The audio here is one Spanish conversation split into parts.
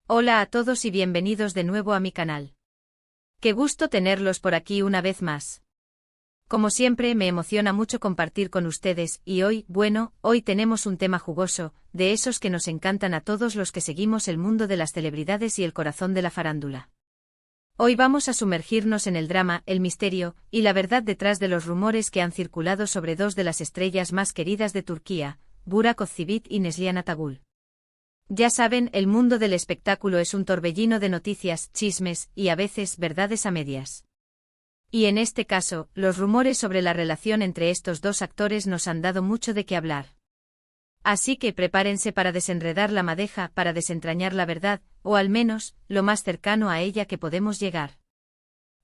Hola a todos y bienvenidos de nuevo a mi canal. Qué gusto tenerlos por aquí una vez más. Como siempre me emociona mucho compartir con ustedes y hoy tenemos un tema jugoso, de esos que nos encantan a todos los que seguimos el mundo de las celebridades y el corazón de la farándula. Hoy vamos a sumergirnos en el drama, el misterio y la verdad detrás de los rumores que han circulado sobre dos de las estrellas más queridas de Turquía, Burak Özçivit y Neslihan Atagül. Ya saben, el mundo del espectáculo es un torbellino de noticias, chismes y a veces verdades a medias. Y en este caso, los rumores sobre la relación entre estos dos actores nos han dado mucho de qué hablar. Así que prepárense para desenredar la madeja, para desentrañar la verdad, o al menos, lo más cercano a ella que podemos llegar.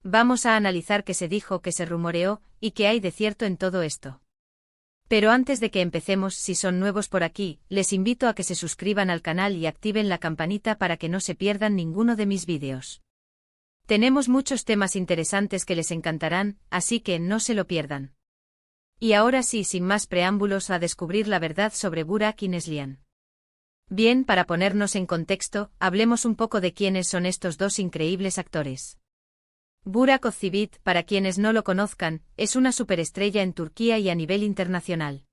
Vamos a analizar qué se dijo, qué se rumoreó, y qué hay de cierto en todo esto. Pero antes de que empecemos, si son nuevos por aquí, les invito a que se suscriban al canal y activen la campanita para que no se pierdan ninguno de mis vídeos. Tenemos muchos temas interesantes que les encantarán, así que no se lo pierdan. Y ahora sí, sin más preámbulos, a descubrir la verdad sobre Burak y Neslihan. Bien, para ponernos en contexto, hablemos un poco de quiénes son estos dos increíbles actores. Burak Özçivit, para quienes no lo conozcan, es una superestrella en Turquía y a nivel internacional.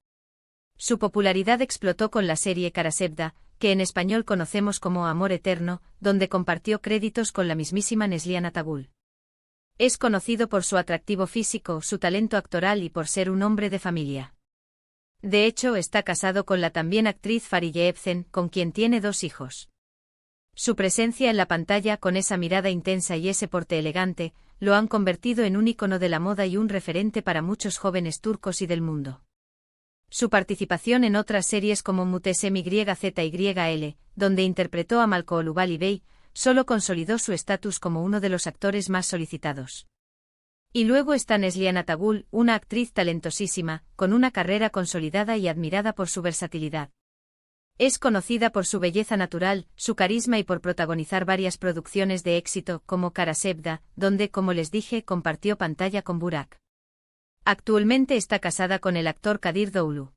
Su popularidad explotó con la serie Kara Sevda, que en español conocemos como Amor Eterno, donde compartió créditos con la mismísima Neslihan Atagül. Es conocido por su atractivo físico, su talento actoral y por ser un hombre de familia. De hecho, está casado con la también actriz Fariye Evcen, con quien tiene 2 hijos. Su presencia en la pantalla con esa mirada intensa y ese porte elegante, lo han convertido en un ícono de la moda y un referente para muchos jóvenes turcos y del mundo. Su participación en otras series como Muhteşem YZYL, donde interpretó a Malkoğlu Bey, solo consolidó su estatus como uno de los actores más solicitados. Y luego está Neslihan Atagül, una actriz talentosísima, con una carrera consolidada y admirada por su versatilidad. Es conocida por su belleza natural, su carisma y por protagonizar varias producciones de éxito como Kara Sevda, donde, como les dije, compartió pantalla con Burak. Actualmente está casada con el actor Kadir Doğulu.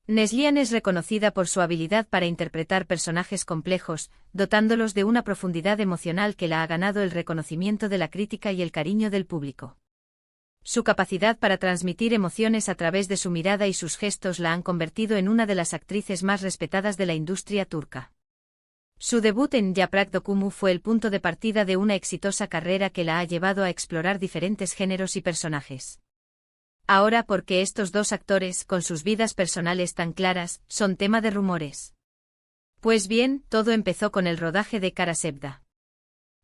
Neslihan es reconocida por su habilidad para interpretar personajes complejos, dotándolos de una profundidad emocional que la ha ganado el reconocimiento de la crítica y el cariño del público. Su capacidad para transmitir emociones a través de su mirada y sus gestos la han convertido en una de las actrices más respetadas de la industria turca. Su debut en Yaprak Dökümü fue el punto de partida de una exitosa carrera que la ha llevado a explorar diferentes géneros y personajes. Ahora, ¿por qué estos dos actores, con sus vidas personales tan claras, son tema de rumores? Pues bien, todo empezó con el rodaje de Kara Sevda.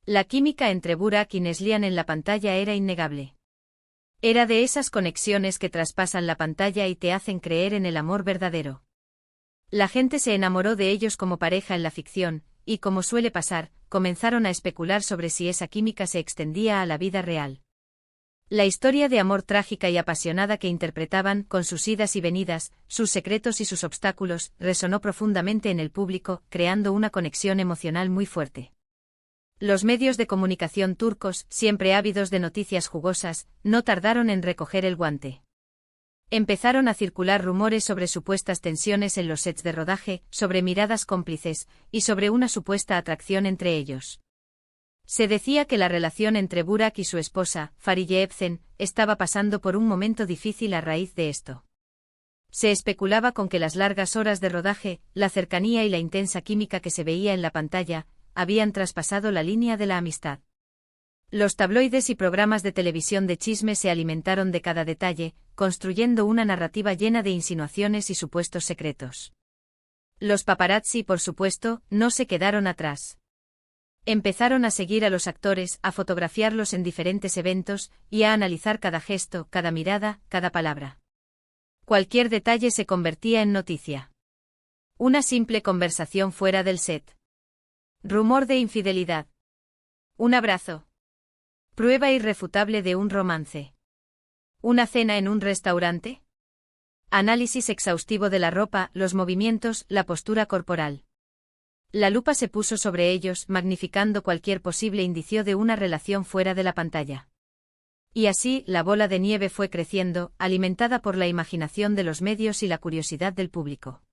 La química entre Burak y Neslihan en la pantalla era innegable. Era de esas conexiones que traspasan la pantalla y te hacen creer en el amor verdadero. La gente se enamoró de ellos como pareja en la ficción, y como suele pasar, comenzaron a especular sobre si esa química se extendía a la vida real. La historia de amor trágica y apasionada que interpretaban, con sus idas y venidas, sus secretos y sus obstáculos, resonó profundamente en el público, creando una conexión emocional muy fuerte. Los medios de comunicación turcos, siempre ávidos de noticias jugosas, no tardaron en recoger el guante. Empezaron a circular rumores sobre supuestas tensiones en los sets de rodaje, sobre miradas cómplices, y sobre una supuesta atracción entre ellos. Se decía que la relación entre Burak y su esposa, Fariye Evcen, estaba pasando por un momento difícil a raíz de esto. Se especulaba con que las largas horas de rodaje, la cercanía y la intensa química que se veía en la pantalla, habían traspasado la línea de la amistad. Los tabloides y programas de televisión de chisme se alimentaron de cada detalle, construyendo una narrativa llena de insinuaciones y supuestos secretos. Los paparazzi, por supuesto, no se quedaron atrás. Empezaron a seguir a los actores, a fotografiarlos en diferentes eventos, y a analizar cada gesto, cada mirada, cada palabra. Cualquier detalle se convertía en noticia. Una simple conversación fuera del set. Rumor de infidelidad. Un abrazo. Prueba irrefutable de un romance. ¿Una cena en un restaurante? Análisis exhaustivo de la ropa, los movimientos, la postura corporal. La lupa se puso sobre ellos, magnificando cualquier posible indicio de una relación fuera de la pantalla. Y así, la bola de nieve fue creciendo, alimentada por la imaginación de los medios y la curiosidad del público.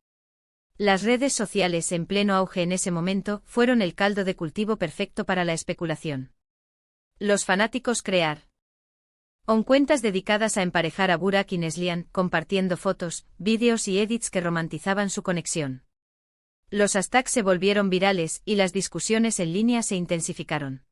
Las redes sociales en pleno auge en ese momento fueron el caldo de cultivo perfecto para la especulación. Los fanáticos cuentas dedicadas a emparejar a Burak y Neslihan, compartiendo fotos, vídeos y edits que romantizaban su conexión. Los hashtags se volvieron virales y las discusiones en línea se intensificaron.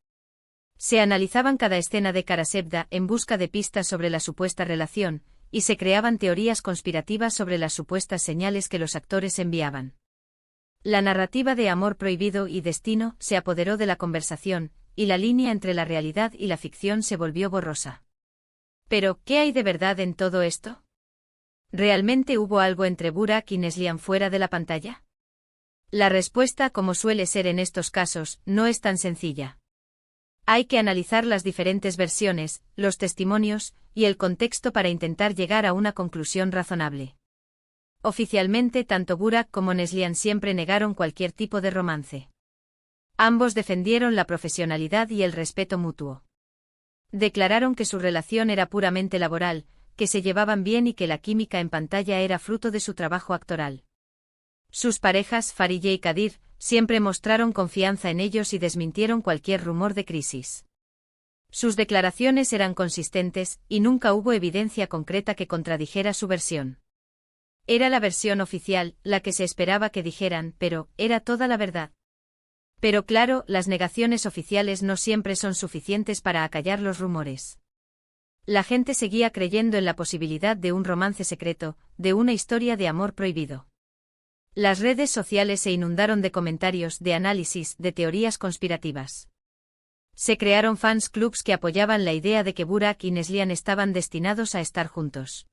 Se analizaban cada escena de Karasevda en busca de pistas sobre la supuesta relación, y se creaban teorías conspirativas sobre las supuestas señales que los actores enviaban. La narrativa de amor prohibido y destino se apoderó de la conversación, y la línea entre la realidad y la ficción se volvió borrosa. Pero, ¿qué hay de verdad en todo esto? ¿Realmente hubo algo entre Burak y Neslihan fuera de la pantalla? La respuesta, como suele ser en estos casos, no es tan sencilla. Hay que analizar las diferentes versiones, los testimonios y el contexto para intentar llegar a una conclusión razonable. Oficialmente, tanto Burak como Neslihan siempre negaron cualquier tipo de romance. Ambos defendieron la profesionalidad y el respeto mutuo. Declararon que su relación era puramente laboral, que se llevaban bien y que la química en pantalla era fruto de su trabajo actoral. Sus parejas, Fariye y Kadir, siempre mostraron confianza en ellos y desmintieron cualquier rumor de crisis. Sus declaraciones eran consistentes, y nunca hubo evidencia concreta que contradijera su versión. Era la versión oficial, la que se esperaba que dijeran, pero, era toda la verdad. Pero claro, las negaciones oficiales no siempre son suficientes para acallar los rumores. La gente seguía creyendo en la posibilidad de un romance secreto, de una historia de amor prohibido. Las redes sociales se inundaron de comentarios, de análisis, de teorías conspirativas. Se crearon fans clubs que apoyaban la idea de que Burak y Neslihan estaban destinados a estar juntos.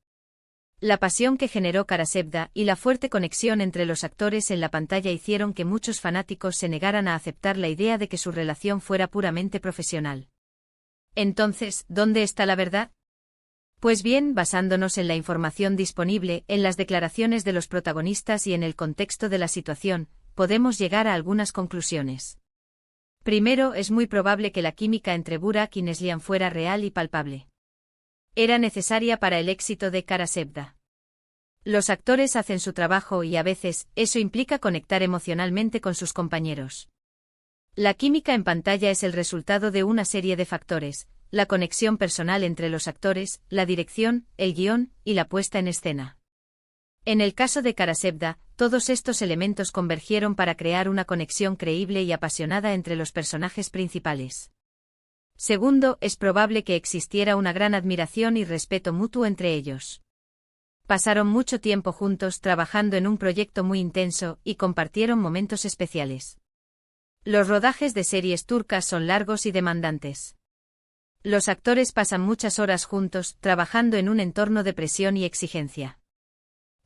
La pasión que generó Karasevda y la fuerte conexión entre los actores en la pantalla hicieron que muchos fanáticos se negaran a aceptar la idea de que su relación fuera puramente profesional. Entonces, ¿dónde está la verdad? Pues bien, basándonos en la información disponible, en las declaraciones de los protagonistas y en el contexto de la situación, podemos llegar a algunas conclusiones. Primero, es muy probable que la química entre Burak y Neslihan fuera real y palpable. Era necesaria para el éxito de Karasevda. Los actores hacen su trabajo y a veces, eso implica conectar emocionalmente con sus compañeros. La química en pantalla es el resultado de una serie de factores: la conexión personal entre los actores, la dirección, el guión y la puesta en escena. En el caso de Karasevda, todos estos elementos convergieron para crear una conexión creíble y apasionada entre los personajes principales. Segundo, es probable que existiera una gran admiración y respeto mutuo entre ellos. Pasaron mucho tiempo juntos trabajando en un proyecto muy intenso y compartieron momentos especiales. Los rodajes de series turcas son largos y demandantes. Los actores pasan muchas horas juntos, trabajando en un entorno de presión y exigencia.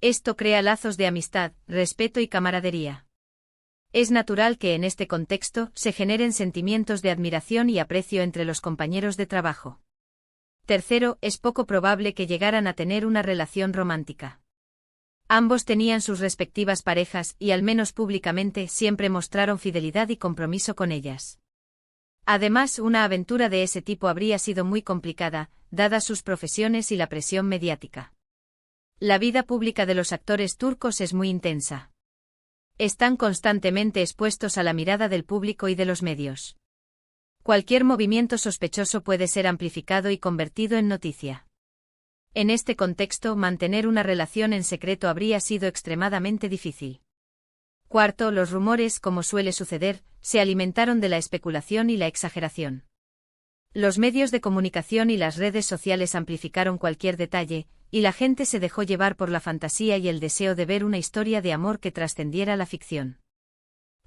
Esto crea lazos de amistad, respeto y camaradería. Es natural que en este contexto se generen sentimientos de admiración y aprecio entre los compañeros de trabajo. Tercero, es poco probable que llegaran a tener una relación romántica. Ambos tenían sus respectivas parejas y, al menos públicamente, siempre mostraron fidelidad y compromiso con ellas. Además, una aventura de ese tipo habría sido muy complicada, dadas sus profesiones y la presión mediática. La vida pública de los actores turcos es muy intensa. Están constantemente expuestos a la mirada del público y de los medios. Cualquier movimiento sospechoso puede ser amplificado y convertido en noticia. En este contexto, mantener una relación en secreto habría sido extremadamente difícil. Cuarto, los rumores, como suele suceder, se alimentaron de la especulación y la exageración. Los medios de comunicación y las redes sociales amplificaron cualquier detalle, y la gente se dejó llevar por la fantasía y el deseo de ver una historia de amor que trascendiera la ficción.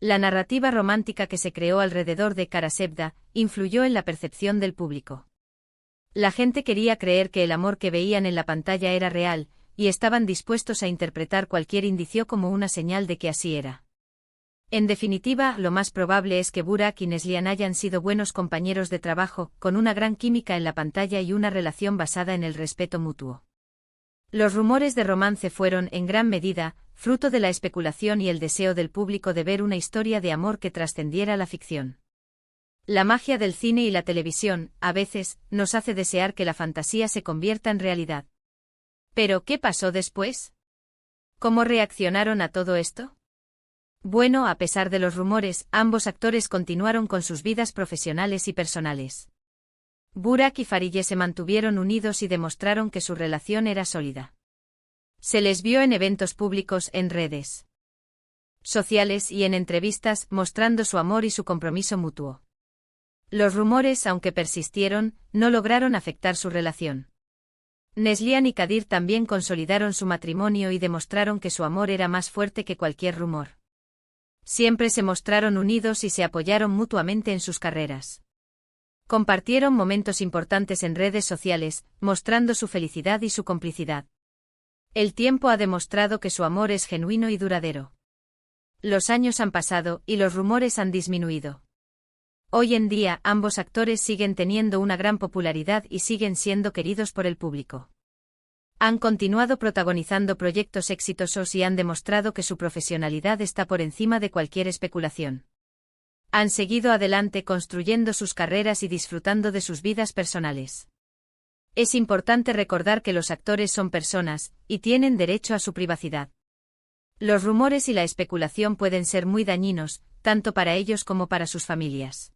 La narrativa romántica que se creó alrededor de Karasevda influyó en la percepción del público. La gente quería creer que el amor que veían en la pantalla era real, y estaban dispuestos a interpretar cualquier indicio como una señal de que así era. En definitiva, lo más probable es que Burak y Neslihan hayan sido buenos compañeros de trabajo, con una gran química en la pantalla y una relación basada en el respeto mutuo. Los rumores de romance fueron, en gran medida, fruto de la especulación y el deseo del público de ver una historia de amor que trascendiera la ficción. La magia del cine y la televisión, a veces, nos hace desear que la fantasía se convierta en realidad. ¿Pero qué pasó después? ¿Cómo reaccionaron a todo esto? Bueno, a pesar de los rumores, ambos actores continuaron con sus vidas profesionales y personales. Burak y Farideh se mantuvieron unidos y demostraron que su relación era sólida. Se les vio en eventos públicos, en redes sociales y en entrevistas, mostrando su amor y su compromiso mutuo. Los rumores, aunque persistieron, no lograron afectar su relación. Neslihan y Kadir también consolidaron su matrimonio y demostraron que su amor era más fuerte que cualquier rumor. Siempre se mostraron unidos y se apoyaron mutuamente en sus carreras. Compartieron momentos importantes en redes sociales, mostrando su felicidad y su complicidad. El tiempo ha demostrado que su amor es genuino y duradero. Los años han pasado y los rumores han disminuido. Hoy en día, ambos actores siguen teniendo una gran popularidad y siguen siendo queridos por el público. Han continuado protagonizando proyectos exitosos y han demostrado que su profesionalidad está por encima de cualquier especulación. Han seguido adelante construyendo sus carreras y disfrutando de sus vidas personales. Es importante recordar que los actores son personas, y tienen derecho a su privacidad. Los rumores y la especulación pueden ser muy dañinos, tanto para ellos como para sus familias.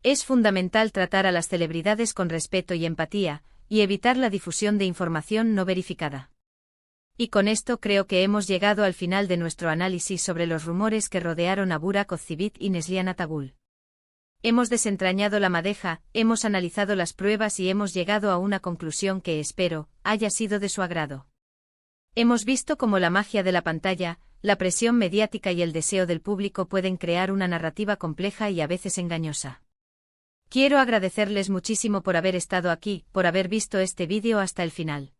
Es fundamental tratar a las celebridades con respeto y empatía, y evitar la difusión de información no verificada. Y con esto creo que hemos llegado al final de nuestro análisis sobre los rumores que rodearon a Burak Özçivit y Neslihan Atagül. Hemos desentrañado la madeja, hemos analizado las pruebas y hemos llegado a una conclusión que espero haya sido de su agrado. Hemos visto cómo la magia de la pantalla, la presión mediática y el deseo del público pueden crear una narrativa compleja y a veces engañosa. Quiero agradecerles muchísimo por haber estado aquí, por haber visto este vídeo hasta el final.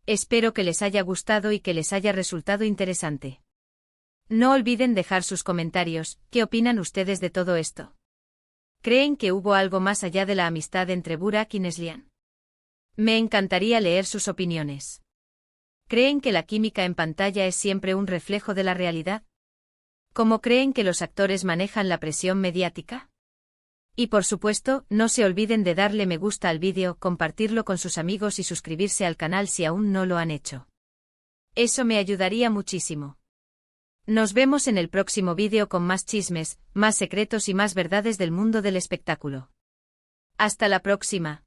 Espero que les haya gustado y que les haya resultado interesante. No olviden dejar sus comentarios. ¿Qué opinan ustedes de todo esto? ¿Creen que hubo algo más allá de la amistad entre Burak y Neslihan? Me encantaría leer sus opiniones. ¿Creen que la química en pantalla es siempre un reflejo de la realidad? ¿Cómo creen que los actores manejan la presión mediática? Y por supuesto, no se olviden de darle me gusta al vídeo, compartirlo con sus amigos y suscribirse al canal si aún no lo han hecho. Eso me ayudaría muchísimo. Nos vemos en el próximo vídeo con más chismes, más secretos y más verdades del mundo del espectáculo. Hasta la próxima.